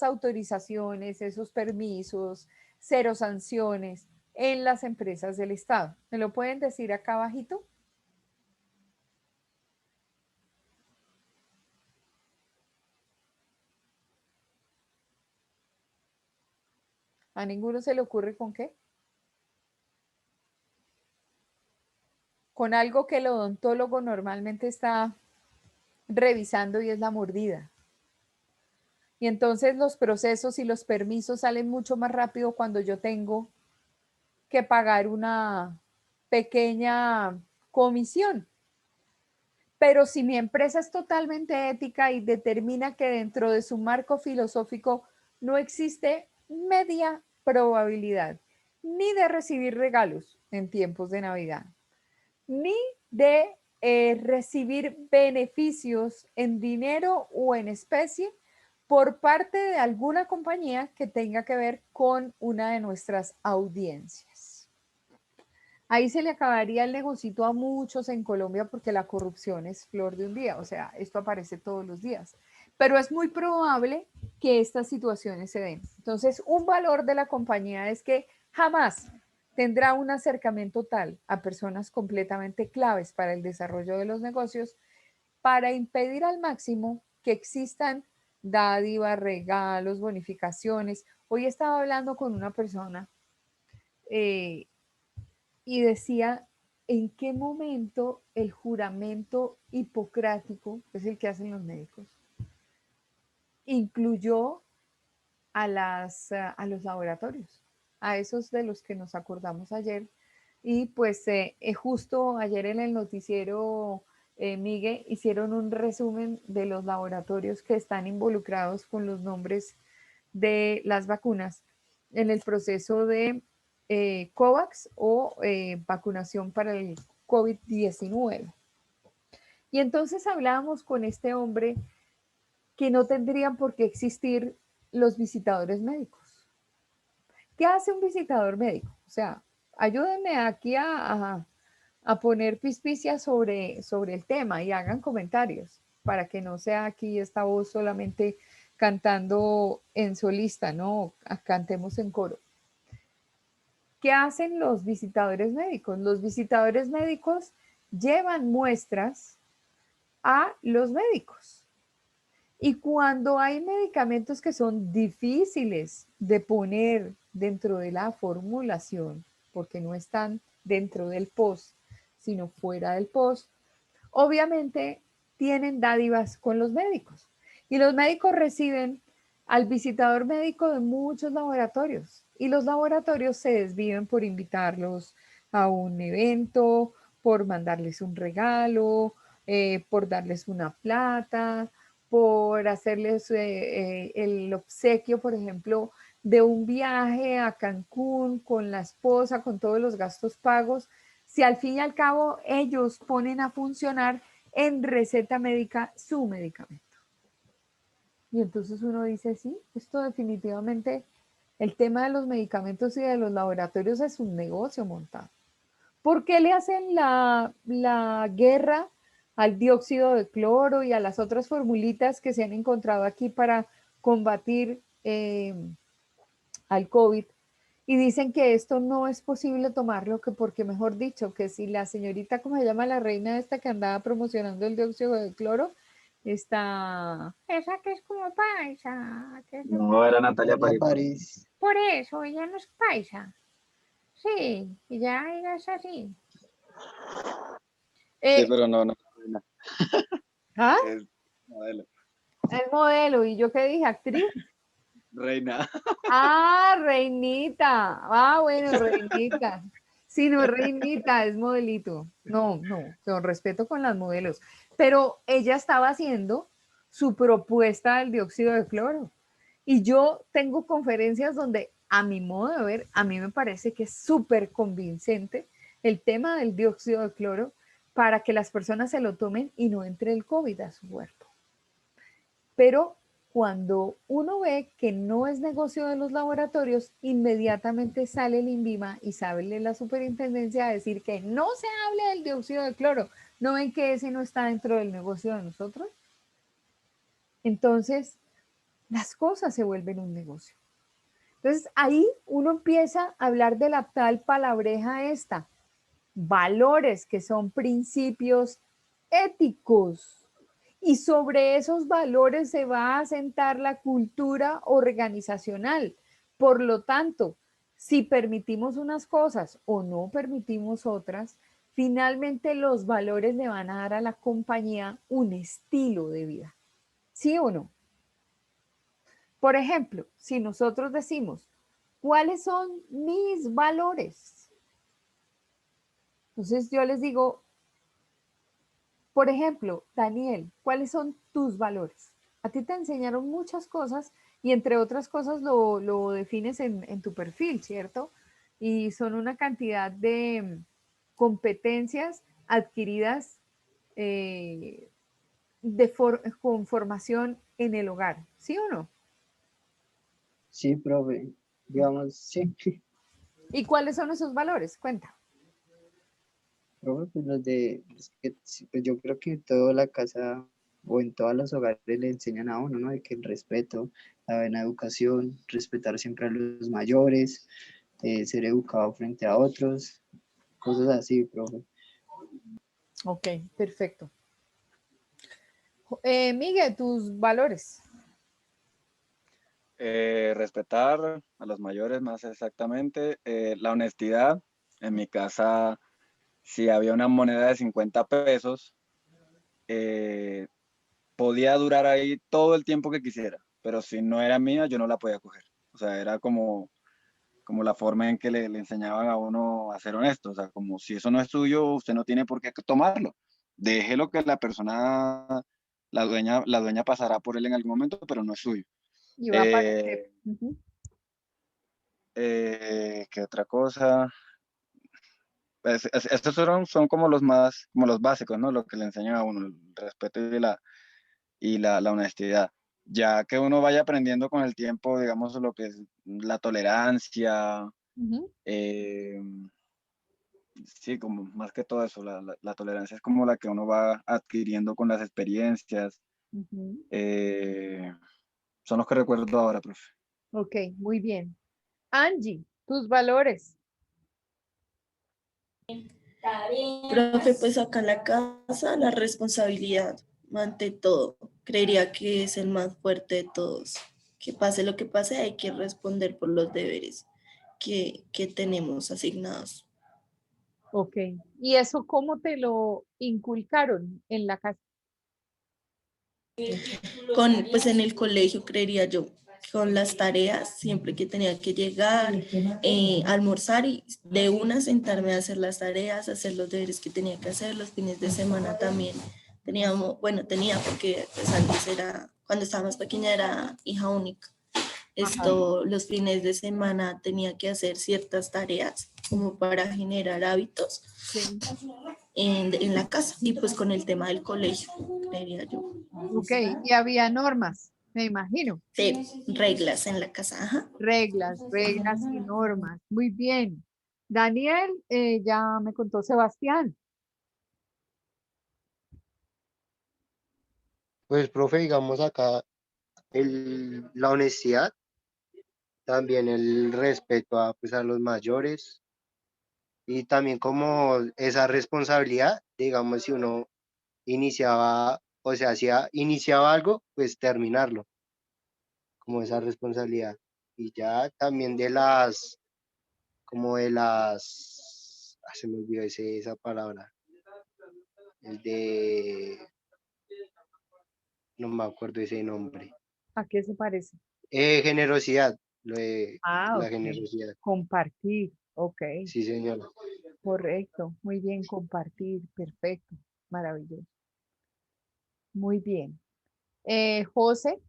autorizaciones, esos permisos, cero sanciones en las empresas del Estado? ¿Me lo pueden decir acá abajito? ¿A ninguno se le ocurre con qué? Con algo que el odontólogo normalmente está revisando y es la mordida. Y entonces los procesos y los permisos salen mucho más rápido cuando yo tengo que pagar una pequeña comisión. Pero si mi empresa es totalmente ética y determina que dentro de su marco filosófico no existe media probabilidad ni de recibir regalos en tiempos de Navidad, ni de recibir beneficios en dinero o en especie por parte de alguna compañía que tenga que ver con una de nuestras audiencias. Ahí se le acabaría el negocito a muchos en Colombia porque la corrupción es flor de un día, o sea, esto aparece todos los días. Pero es muy probable que estas situaciones se den. Entonces, un valor de la compañía es que jamás tendrá un acercamiento tal a personas completamente claves para el desarrollo de los negocios para impedir al máximo que existan dádivas, regalos, bonificaciones. Hoy estaba hablando con una persona y decía en qué momento el juramento hipocrático, que es el que hacen los médicos, incluyó a los laboratorios, a esos de los que nos acordamos ayer. Y pues justo ayer en el noticiero, Miguel, hicieron un resumen de los laboratorios que están involucrados con los nombres de las vacunas en el proceso de COVAX o vacunación para el COVID-19. Y entonces hablábamos con este hombre que no tendrían por qué existir los visitadores médicos. ¿Qué hace un visitador médico? O sea, ayúdenme aquí a poner pispicia sobre el tema y hagan comentarios para que no sea aquí esta voz solamente cantando en solista, no, cantemos en coro. ¿Qué hacen los visitadores médicos? Los visitadores médicos llevan muestras a los médicos. Y cuando hay medicamentos que son difíciles de poner dentro de la formulación, porque no están dentro del post, sino fuera del post, obviamente tienen dádivas con los médicos. Y los médicos reciben al visitador médico de muchos laboratorios. Y los laboratorios se desviven por invitarlos a un evento, por mandarles un regalo, por darles una plata, por hacerles el obsequio, por ejemplo, de un viaje a Cancún con la esposa, con todos los gastos pagos, si al fin y al cabo ellos ponen a funcionar en receta médica su medicamento. Y entonces uno dice, sí, esto definitivamente, el tema de los medicamentos y de los laboratorios es un negocio montado. ¿Por qué le hacen la guerra al dióxido de cloro y a las otras formulitas que se han encontrado aquí para combatir al COVID? Y dicen que esto no es posible tomarlo, que porque, mejor dicho, que si la señorita, ¿cómo se llama la reina esta que andaba promocionando el dióxido de cloro? Esa que es como paisa. Que es de- No, era Natalia Natalia París. París. Por eso, ella no es paisa. Sí, ella es así. Sí, Eh, pero no, reina, ¿Ah? es modelo. Es modelo. ¿Y yo qué dije? ¿Actriz? Reina. Ah, reinita. Ah, bueno, reinita. Sí, no es reinita, es modelito. No, con respeto con las modelos. Pero ella estaba haciendo su propuesta del dióxido de cloro. Y yo tengo conferencias donde, a mi modo de ver, a mí me parece que es súper convincente el tema del dióxido de cloro para que las personas se lo tomen y no entre el COVID a su cuerpo. Pero cuando uno ve que no es negocio de los laboratorios, inmediatamente sale el INVIMA y sale la superintendencia a decir que no se hable del dióxido de cloro. ¿No ven que ese no está dentro del negocio de nosotros? Entonces, las cosas se vuelven un negocio. Entonces, ahí uno empieza a hablar de la tal palabreja esta, valores que son principios éticos. Y sobre esos valores se va a asentar la cultura organizacional. Por lo tanto, si permitimos unas cosas o no permitimos otras, finalmente los valores le van a dar a la compañía un estilo de vida. ¿Sí o no? Por ejemplo, si nosotros decimos, ¿cuáles son mis valores? Entonces yo les digo, por ejemplo, Daniel, ¿cuáles son tus valores? A ti te enseñaron muchas cosas y entre otras cosas lo defines en tu perfil, ¿cierto? Y son una cantidad de competencias adquiridas con formación en el hogar, ¿sí o no? Sí, profe. Digamos, sí. ¿Y cuáles son esos valores? Cuenta. Profe, pues sí, pues yo creo que en toda la casa o en todos los hogares le enseñan a uno, ¿no? De que el respeto, la buena educación, respetar siempre a los mayores, ser educado frente a otros, cosas así, profe. Ok, perfecto. Miguel, tus valores. Respetar a los mayores más exactamente. La honestidad. En mi casa, si había una moneda de 50 pesos, podía durar ahí todo el tiempo que quisiera, pero si no era mía, yo no la podía coger. O sea, era como la forma en que le enseñaban a uno a ser honesto. O sea, como si eso no es suyo, usted no tiene por qué tomarlo. Déjelo que la persona, la dueña pasará por él en algún momento, pero no es suyo. Y va a aparecer. Eh, ¿Qué otra cosa? Pues, estos son como como los básicos, ¿no? Lo que le enseñan a uno, el respeto y la honestidad. Ya que uno vaya aprendiendo con el tiempo, digamos, lo que es la tolerancia, eh, sí, como más que todo eso, la tolerancia es como la que uno va adquiriendo con las experiencias. eh, Son los que recuerdo ahora, profe. Ok, muy bien. Angie, tus valores. Profe, pues acá en la casa la responsabilidad ante todo. Creería que es el más fuerte de todos. Que pase lo que pase, hay que responder por los deberes que tenemos asignados. Ok. ¿Y eso cómo te lo inculcaron en la casa? Pues en el colegio, creería yo, con las tareas, siempre que tenía que llegar, almorzar y de una sentarme a hacer las tareas, hacer los deberes que tenía que hacer, los fines de semana también. Tenía porque pues antes cuando estaba más pequeña era hija única. Los fines de semana tenía que hacer ciertas tareas como para generar hábitos Sí. en la casa y pues con el tema del colegio, creería yo. Ok, y había normas, me imagino. Sí, reglas en la casa. Ajá. Reglas y normas. Muy bien. Daniel, ya me contó Sebastián. Pues, profe, digamos acá, la honestidad, también el respeto a, pues, a los mayores y también como esa responsabilidad, digamos, si uno iniciaba, o sea, iniciaba algo, pues terminarlo, como esa responsabilidad. Y ya también como de las, se me olvidó esa palabra, el de, no me acuerdo ese nombre. ¿A qué se parece? Generosidad, lo de Ah, la ok. generosidad. Compartir. Ok, Sí, señor. correcto. Muy bien, compartir. Perfecto. Maravilloso. Muy bien. José,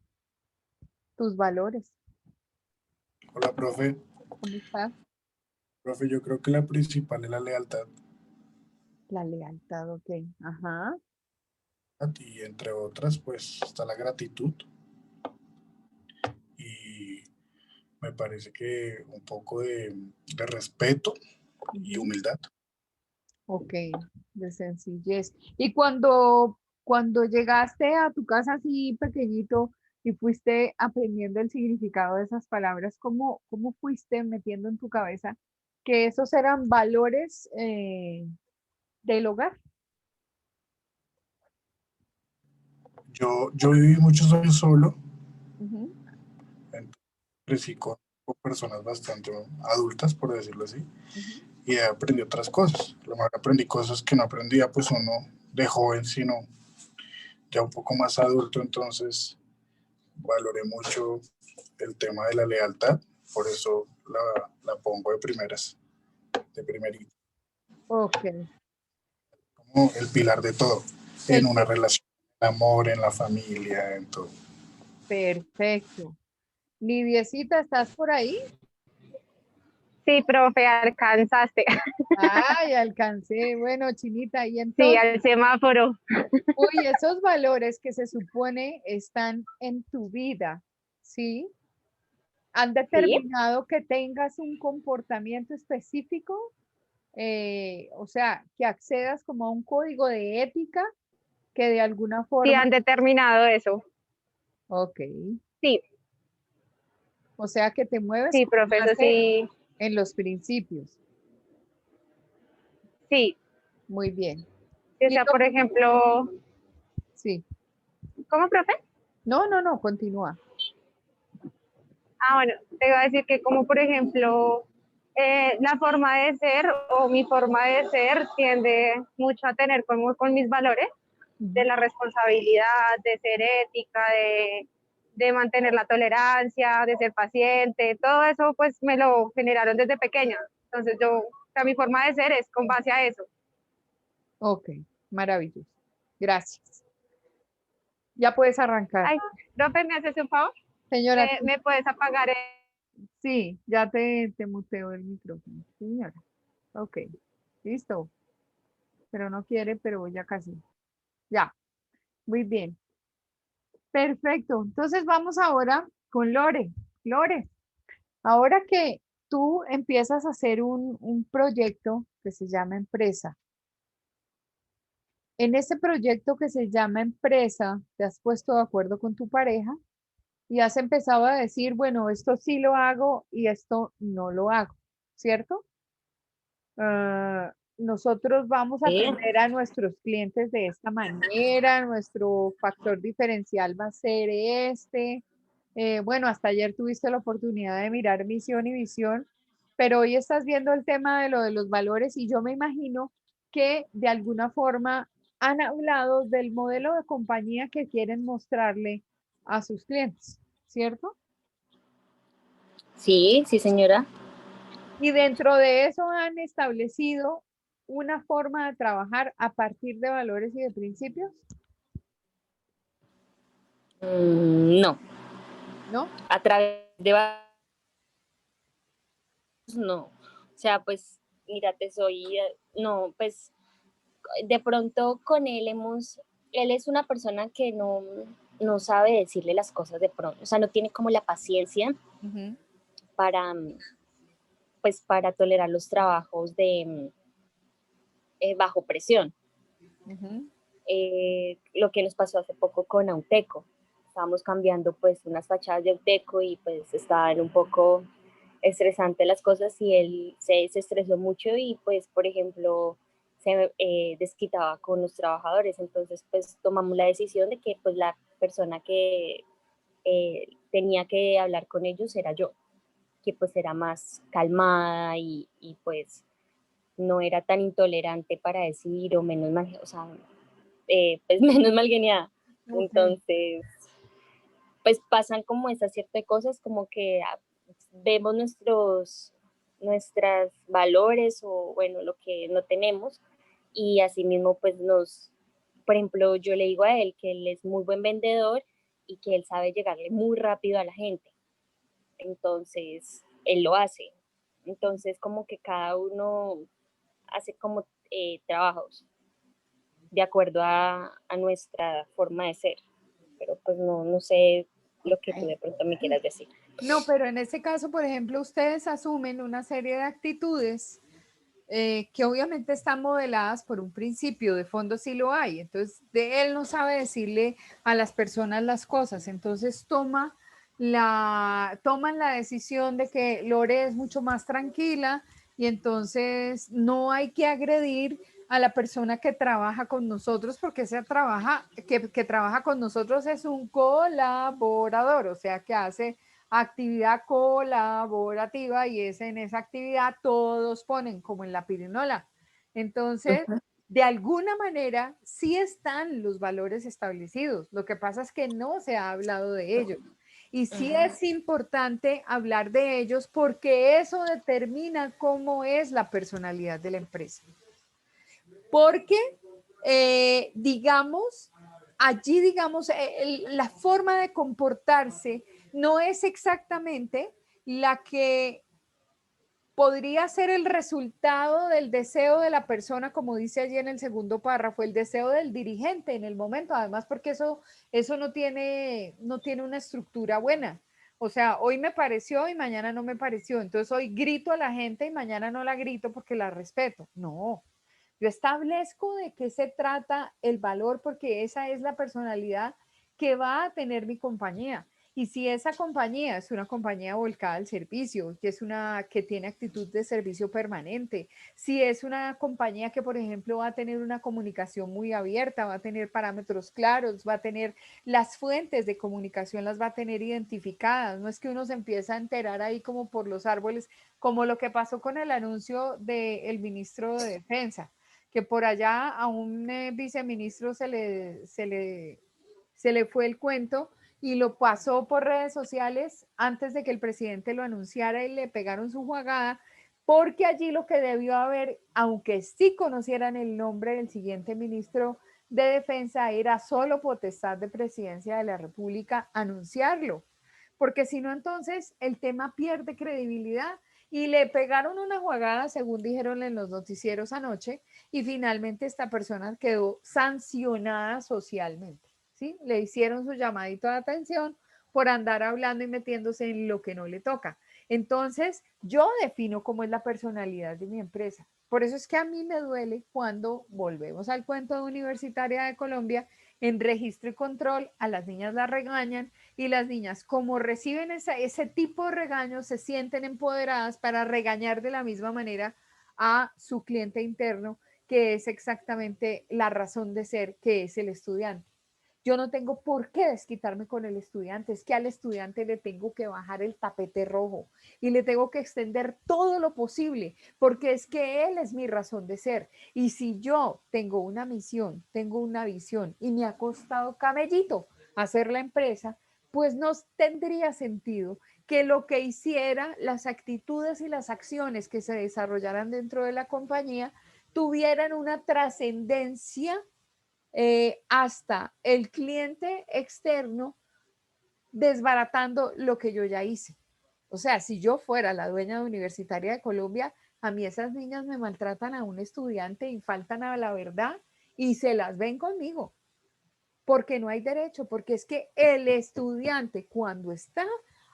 tus valores. Hola, profe. ¿Cómo estás? Profe, yo creo que la principal es la lealtad. La lealtad, ok. Ajá. Y entre otras, pues está la gratitud. Y me parece que un poco de respeto y Ujú. humildad. Ok, de sencillez. Y cuando llegaste a tu casa así pequeñito y fuiste aprendiendo el significado de esas palabras, ¿cómo fuiste metiendo en tu cabeza que esos eran valores del hogar? Yo viví muchos años solo, Ujú, crecí con personas bastante adultas, por decirlo así, ujú. y aprendí otras cosas. A lo mejor aprendí cosas que no aprendía pues uno de joven, sino ya un poco más adulto, entonces valoré mucho el tema de la lealtad, por eso la pongo de primeras, de primerito, Ok, como el pilar de todo, en el una relación, en el amor, en la familia, en todo. perfecto. Lidiecita, ¿estás por ahí? Sí, profe, alcanzaste. Ay, alcancé. Bueno, Chinita, y Sí, entonces, al semáforo. uy, esos valores que se supone están en tu vida, ¿sí? ¿Han Sí, determinado que tengas un comportamiento específico? O sea, que accedas como a un código de ética que de alguna sí forma, han determinado eso. ok, Sí, o sea, que te mueves sí, con profe, eso base sí, en los principios. sí. Muy bien. O Y sea, lo- por ejemplo, sí, ¿cómo, profe? no, continúa. Ah, bueno, te iba a decir que como por ejemplo, la forma de ser o mi forma de ser tiende mucho a tener como con mis valores de Ujú. la responsabilidad, de ser ética, de mantener la tolerancia, de ser paciente, todo eso pues me lo generaron desde pequeña. Entonces o sea, mi forma de ser es con base a eso. Ok, maravilloso. Gracias. Ya puedes arrancar. Ay, profe, ¿me haces un favor? Señora, ¿Me puedes apagar el... sí, ya te muteo el micrófono. Señora, ok, listo, pero no quiere, pero ya casi. Ya, muy bien. Perfecto. Entonces vamos ahora con Lore. Lore, ahora que tú empiezas a hacer un proyecto que se llama empresa, en ese proyecto que se llama empresa, te has puesto de acuerdo con tu pareja y has empezado a decir, bueno, esto sí lo hago y esto no lo hago, ¿cierto? Nosotros vamos a Sí, atender a nuestros clientes de esta manera, nuestro factor diferencial va a ser este. Bueno, hasta ayer tuviste la oportunidad de mirar misión y visión, pero hoy estás viendo el tema de lo de los valores y yo me imagino que de alguna forma han hablado del modelo de compañía que quieren mostrarle a sus clientes, ¿cierto? sí, sí, señora. Y dentro de eso han establecido una forma de trabajar a partir de valores y de principios, No, ¿no? a través de no. O sea, pues, mira, no, pues, de pronto con él es una persona que no sabe decirle las cosas de pronto, o sea, no tiene como la paciencia Ujú. para, pues para tolerar los trabajos de bajo presión. Ujú. Lo que nos pasó hace poco con Auteco. Estábamos cambiando pues unas fachadas de Auteco y pues estaban un poco estresantes las cosas y él se estresó mucho y pues por ejemplo se desquitaba con los trabajadores. Entonces pues tomamos la decisión de que pues la persona que tenía que hablar con ellos era yo, que pues era más calmada y pues no era tan intolerante para decir o menos mal, o sea, pues menos malgeniada. Ok. Entonces, pues pasan como esas ciertas cosas, como que vemos nuestras valores o bueno, lo que no tenemos y asimismo pues por ejemplo, yo le digo a él que él es muy buen vendedor y que él sabe llegarle muy rápido a la gente. Entonces, él lo hace. Entonces, como que cada uno hace como trabajos de acuerdo a nuestra forma de ser. Pero pues no sé lo que tú de pronto me quieras decir. No, pero en ese caso, por ejemplo, ustedes asumen una serie de actitudes que obviamente están modeladas por un principio, de fondo sí lo hay. Entonces, él no sabe decirle a las personas las cosas, entonces toman la decisión de que Lore es mucho más tranquila y entonces no hay que agredir a la persona que trabaja con nosotros porque que trabaja con nosotros es un colaborador, o sea, que hace actividad colaborativa y en esa actividad todos ponen como en la pirinola. Entonces, de alguna manera sí están los valores establecidos. Lo que pasa es que no se ha hablado de ellos. Y sí es importante hablar de ellos porque eso determina cómo es la personalidad de la empresa. Porque, la forma de comportarse no es exactamente la que podría ser el resultado del deseo de la persona, como dice allí en el segundo párrafo, el deseo del dirigente en el momento, además porque eso no tiene una estructura buena. O sea, hoy me pareció y mañana no me pareció. Entonces hoy grito a la gente y mañana no la grito porque la respeto. No, yo establezco de qué se trata el valor porque esa es la personalidad que va a tener mi compañía. Y si esa compañía es una compañía volcada al servicio, que tiene actitud de servicio permanente, si es una compañía que, por ejemplo, va a tener una comunicación muy abierta, va a tener parámetros claros, va a tener las fuentes de comunicación, las va a tener identificadas. No es que uno se empieza a enterar ahí como por los árboles, como lo que pasó con el anuncio del ministro de Defensa, que por allá a un viceministro se le fue el cuento y lo pasó por redes sociales antes de que el presidente lo anunciara y le pegaron su jugada, porque allí lo que debió haber, aunque sí conocieran el nombre del siguiente ministro de Defensa, era solo potestad de Presidencia de la República anunciarlo, porque si no, entonces el tema pierde credibilidad y le pegaron una jugada, según dijeron en los noticieros anoche, y finalmente esta persona quedó sancionada socialmente. ¿Sí? Le hicieron su llamadito de atención por andar hablando y metiéndose en lo que no le toca. Entonces, yo defino cómo es la personalidad de mi empresa. Por eso es que a mí me duele cuando volvemos al cuento de Universitaria de Colombia, en registro y control, a las niñas las regañan y las niñas, como reciben ese tipo de regaños, se sienten empoderadas para regañar de la misma manera a su cliente interno, que es exactamente la razón de ser, que es el estudiante. Yo no tengo por qué desquitarme con el estudiante, es que al estudiante le tengo que bajar el tapete rojo y le tengo que extender todo lo posible, porque es que él es mi razón de ser. Y si yo tengo una misión, tengo una visión y me ha costado cabellito hacer la empresa, pues no tendría sentido que lo que hiciera, las actitudes y las acciones que se desarrollaran dentro de la compañía tuvieran una trascendencia hasta el cliente externo, desbaratando lo que yo ya hice. O sea, si yo fuera la dueña de Universitaria de Colombia, a mí esas niñas me maltratan a un estudiante y faltan a la verdad y se las ven conmigo, porque no hay derecho, porque es que el estudiante cuando está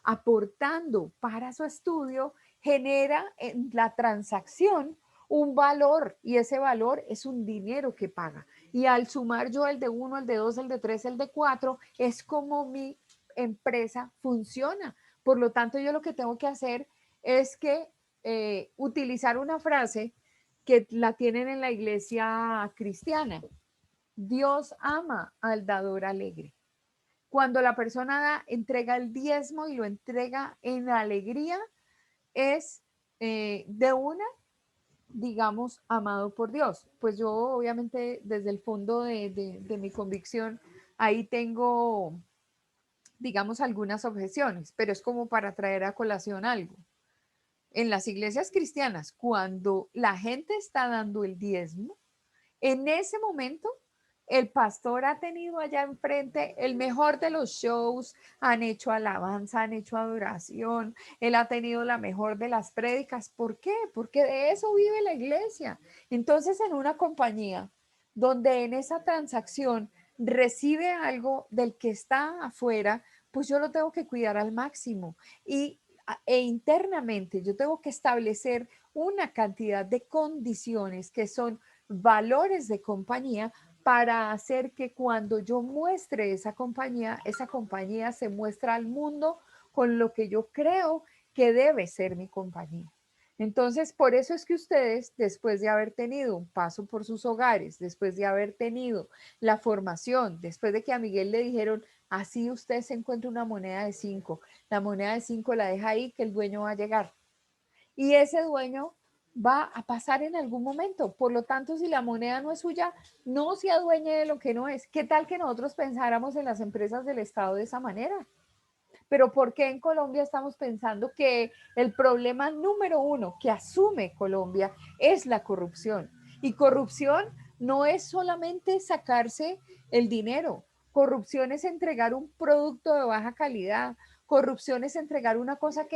aportando para su estudio genera en la transacción un valor y ese valor es un dinero que paga. Y al sumar yo el de 1, el de 2, el de 3, el de 4, es como mi empresa funciona. Por lo tanto, yo lo que tengo que hacer es que utilizar una frase que la tienen en la iglesia cristiana. Dios ama al dador alegre. Cuando la persona entrega el diezmo y lo entrega en alegría, es de una, digamos, amado por Dios. Pues yo obviamente desde el fondo de mi convicción, ahí tengo, digamos, algunas objeciones, pero es como para traer a colación algo. En las iglesias cristianas, cuando la gente está dando el diezmo, en ese momento el pastor ha tenido allá enfrente el mejor de los shows, han hecho alabanza, han hecho adoración, él ha tenido la mejor de las prédicas. ¿Por qué? Porque de eso vive la iglesia. Entonces, en una compañía donde en esa transacción recibe algo del que está afuera, pues yo lo tengo que cuidar al máximo. E internamente yo tengo que establecer una cantidad de condiciones que son valores de compañía para hacer que cuando yo muestre esa compañía se muestra al mundo con lo que yo creo que debe ser mi compañía. Entonces, por eso es que ustedes, después de haber tenido un paso por sus hogares, después de haber tenido la formación, después de que a Miguel le dijeron, así usted se encuentra una moneda de 5, la moneda de 5 la deja ahí que el dueño va a llegar. Y ese dueño va a pasar en algún momento. Por lo tanto, si la moneda no es suya, no se adueñe de lo que no es. ¿Qué tal que nosotros pensáramos en las empresas del Estado de esa manera? Pero ¿por qué en Colombia estamos pensando que el problema número uno que asume Colombia es la corrupción? Y corrupción no es solamente sacarse el dinero. Corrupción es entregar un producto de baja calidad. Corrupción es entregar una cosa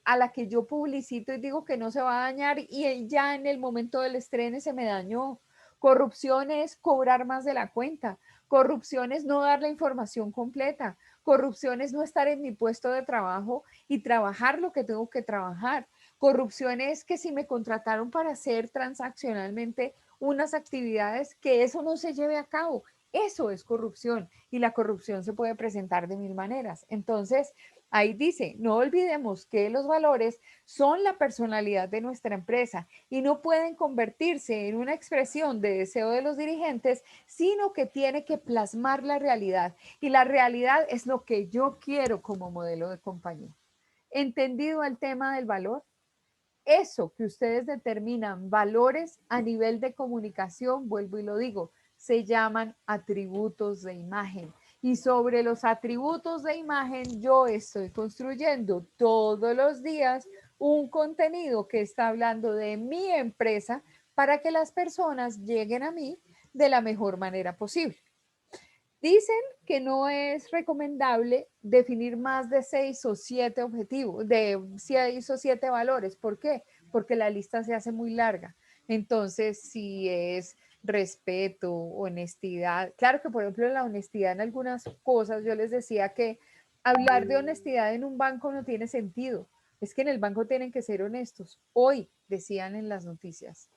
a la que yo publicito y digo que no se va a dañar y ya en el momento del estreno se me dañó. Corrupción es cobrar más de la cuenta. Corrupción es no dar la información completa. Corrupción es no estar en mi puesto de trabajo y trabajar lo que tengo que trabajar. Corrupción es que si me contrataron para hacer transaccionalmente unas actividades, que eso no se lleve a cabo. Eso es corrupción y la corrupción se puede presentar de mil maneras. Entonces, ahí dice, no olvidemos que los valores son la personalidad de nuestra empresa y no pueden convertirse en una expresión de deseo de los dirigentes, sino que tiene que plasmar la realidad. Y la realidad es lo que yo quiero como modelo de compañía. ¿Entendido el tema del valor? Eso que ustedes determinan valores a nivel de comunicación, vuelvo y lo digo, se llaman atributos de imagen. Y sobre los atributos de imagen yo estoy construyendo todos los días un contenido que está hablando de mi empresa para que las personas lleguen a mí de la mejor manera posible. Dicen que no es recomendable definir más de 6 o 7 objetivos, de 6 o 7 valores. ¿Por qué? Porque la lista se hace muy larga. Entonces, si es respeto, honestidad, claro que por ejemplo la honestidad en algunas cosas, yo les decía que hablar de honestidad en un banco no tiene sentido. Es que en el banco tienen que ser honestos. Hoy decían en las noticias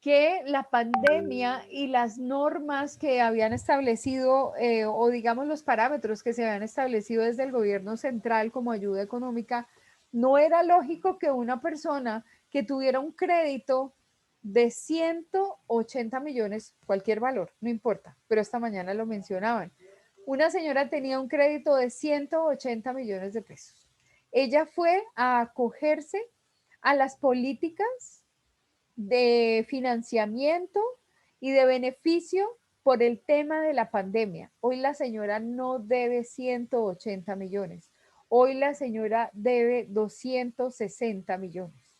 que la pandemia y las normas que habían establecido, o digamos los parámetros que se habían establecido desde el gobierno central como ayuda económica, no era lógico que una persona que tuviera un crédito de 180 millones, cualquier valor, no importa, pero esta mañana lo mencionaban. Una señora tenía un crédito de 180 millones de pesos. Ella fue a acogerse a las políticas de financiamiento y de beneficio por el tema de la pandemia. Hoy la señora no debe 180 millones. Hoy la señora debe 260 millones.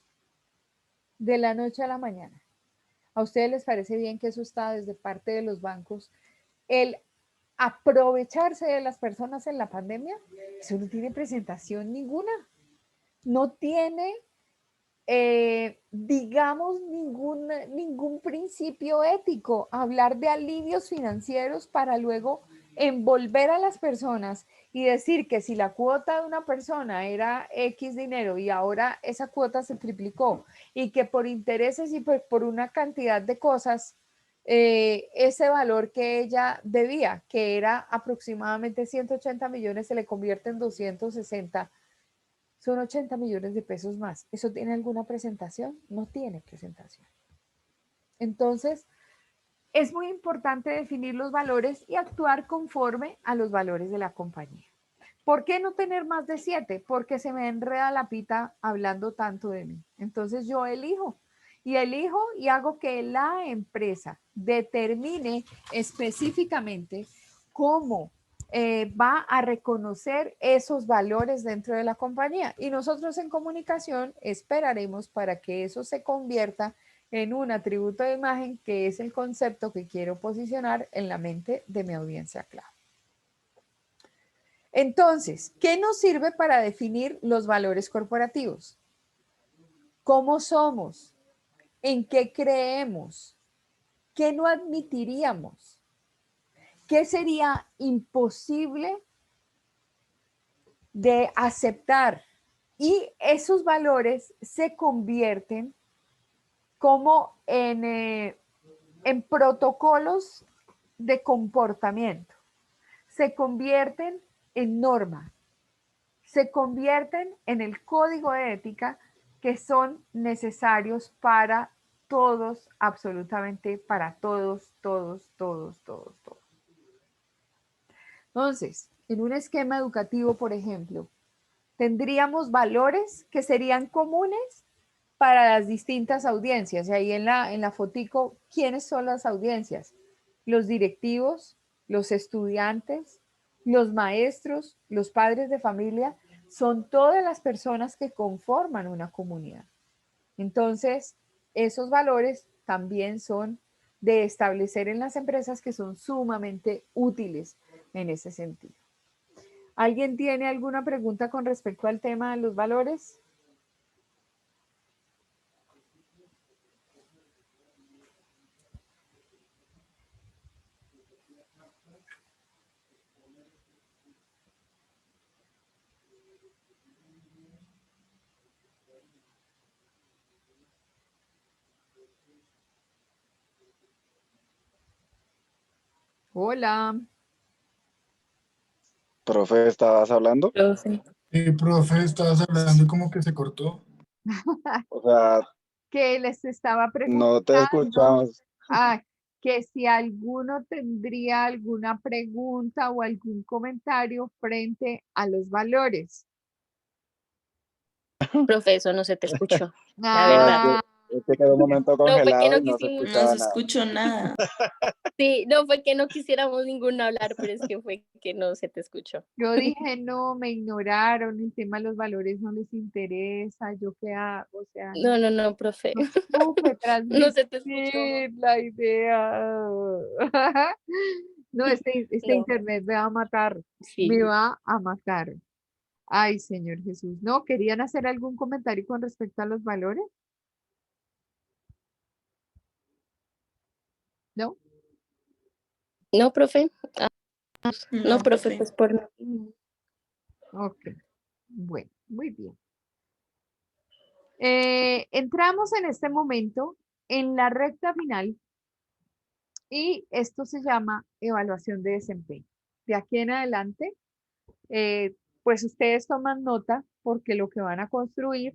De la noche a la mañana. ¿A ustedes les parece bien que eso está desde parte de los bancos? El aprovecharse de las personas en la pandemia, eso no tiene presentación ninguna. No tiene digamos, ningún principio ético, hablar de alivios financieros para luego envolver a las personas y decir que si la cuota de una persona era X dinero y ahora esa cuota se triplicó y que por intereses y por una cantidad de cosas, ese valor que ella debía, que era aproximadamente 180 millones, se le convierte en 260, son 80 millones de pesos más. ¿Eso tiene alguna presentación? No tiene presentación. Entonces, es muy importante definir los valores y actuar conforme a los valores de la compañía. ¿Por qué no tener más de 7? Porque se me enreda la pita hablando tanto de mí. Entonces yo elijo y hago que la empresa determine específicamente cómo va a reconocer esos valores dentro de la compañía. Y nosotros en comunicación esperaremos para que eso se convierta en un atributo de imagen, que es el concepto que quiero posicionar en la mente de mi audiencia clave. Entonces, ¿qué nos sirve para definir los valores corporativos? ¿Cómo somos? ¿En qué creemos? ¿Qué no admitiríamos? ¿Qué sería imposible de aceptar? Y esos valores se convierten como en protocolos de comportamiento, se convierten en norma, se convierten en el código de ética que son necesarios para todos, absolutamente para todos. Entonces, en un esquema educativo, por ejemplo, tendríamos valores que serían comunes para las distintas audiencias. Y ahí en la fotico, ¿quiénes son las audiencias? Los directivos, los estudiantes, los maestros, los padres de familia, son todas las personas que conforman una comunidad. Entonces, esos valores también son de establecer en las empresas, que son sumamente útiles en ese sentido. ¿Alguien tiene alguna pregunta con respecto al tema de los valores? Hola. Profe, ¿estabas hablando? Profe. Profe, estabas hablando y como que se cortó. O sea, Que les estaba no preguntando te escuchamos. que si alguno tendría alguna pregunta o algún comentario frente a los valores. Profe, eso no se te escuchó. La Ah, verdad. Es que quedó un momento No, fue que congelado no y no se quisimos. No escuchaba se nada. escuchó nada. Sí, no fue que no quisiéramos ninguno hablar, pero es que fue que no se te escuchó. yo dije, no, me ignoraron, el tema de los valores no les interesa, ¿yo qué hago? O sea, No, profe. no supe No se te escuchó. transmitir la idea. No, este No, internet me va a matar, sí. me va a matar. Ay, Señor Jesús. ¿No querían hacer algún comentario con respecto a los valores? ¿No? No, profe. No, No, profe, profe. pues por... Ok. Bueno, muy bien. Entramos en este momento en la recta final y esto se llama evaluación de desempeño. De aquí en adelante, pues ustedes toman nota, porque lo que van a construir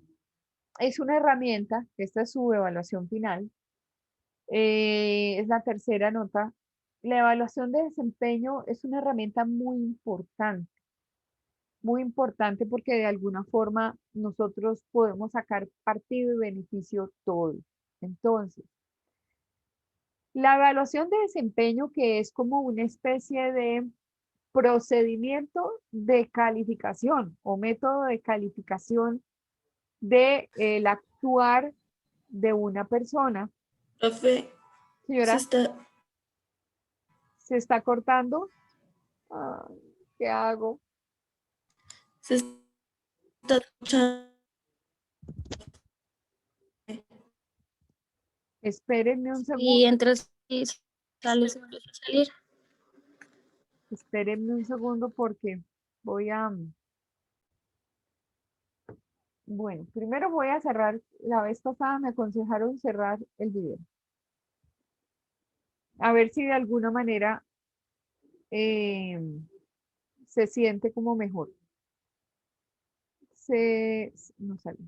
es una herramienta, esta es su evaluación final, es la tercera nota. La evaluación de desempeño es una herramienta muy importante, porque de alguna forma nosotros podemos sacar partido y beneficio todo. Entonces, la evaluación de desempeño, que es como una especie de procedimiento de calificación o método de calificación de el actuar de una persona. Profe, Señora, ¿se está cortando? Ay, ¿qué hago? se está escuchando. Espérenme un segundo. Y entras y sales, vuelves a salir. Espérenme un segundo porque voy a... Bueno, primero voy a cerrar. La vez pasada me aconsejaron cerrar el video. A ver si de alguna manera se siente como mejor. No sale.